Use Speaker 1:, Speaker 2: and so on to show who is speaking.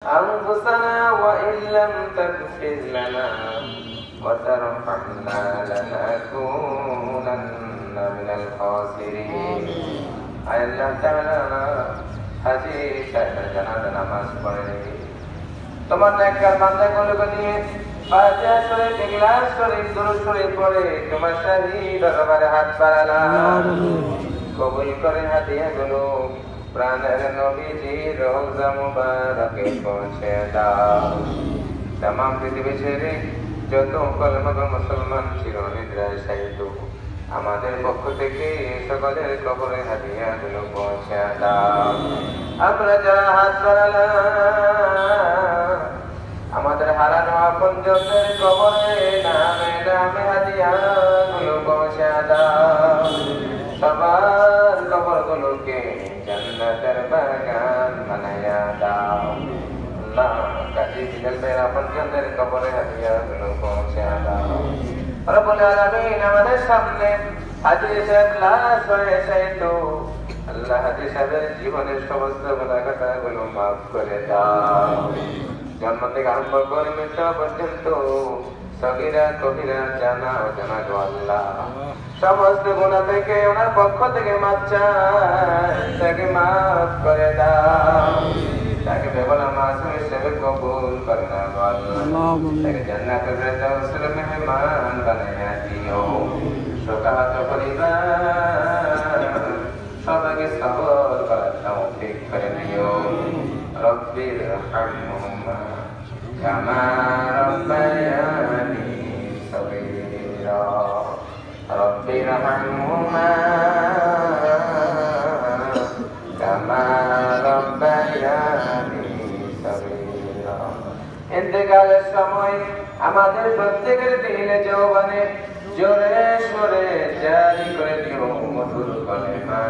Speaker 1: أنفسنا وإن لم تغفر لنا وترحمنا لنكونن من الخاسرين আল্লাহ তাআলা হাজী সাহেবের জানাজা নামাজ পড়ে তোমার নেককার বান্দাগুলোকে নিয়ে ফাতিহা শরীফ ইখলাস শরীফ দুরূদ শরীফ পড়ে তোমার শাহী দরবারে হাত বাড়ালাম কবুল করে হাদিয়াগুলো প্রাণের নবীজির রওজা মুবারকে পৌঁছে দাও। तमाम পৃথিবী ছেড়ে যত কলমা মুসলমান চিরনিদ্রায় শায়িত আমাদের পক্ষ থেকে সকলের কবরে হাদিয়াগুলো পৌঁছে দাও। আমরা যারা হাত বাড়ালাম আমাদের হারানো আপনজনদের কবরে নামে নামে হাদিয়াগুলো পৌঁছে দাও। সবার কবরগুলোকে জান্নাতের বাগান বানায়া দাও। আল্লাহ কাজী বিলাল ভাইয়ের আপনজনদের কবরে হাদিয়াগুলো পৌঁছে দাও। রব্বুল আলামিন আমাদের সামনে হাজী সাহেব লাশ হয়ে শায়িত আল্লাহ হাজী সাহেবের জীবনের সমস্ত গুনাহগুলো মাফ করে দাও। জন্ম থেকে আরম্ভ করে মৃত্যু পর্যন্ত সগীরা কবিরা জানা অজানা গো আল্লাহ সমস্ত গুনাহ থেকে ওনার পক্ষ থেকে মাফ চাই, তাকে মাফ করে দাও। তাকে বেগলা মাসুম হিসেবে কবুল করে নাও গো আল্লাহ। তাকে জান্নাতের ফেরদাউসের মেহমান বানায়া দিও। শোকাহত পরিবার সবাইকে সবর করার তৌফিক করে দিও। রব্বির হামহুমা কামা রব্বায়ানি সগীরা রব্বির হামহুমা কামা রব্বায়ানি সগীরা। ইন্তেকালের সময় আমাদের প্রত্যেকের দিলে যৌবনে জোরে সোরে জারি করে দিও মধুর কলেমা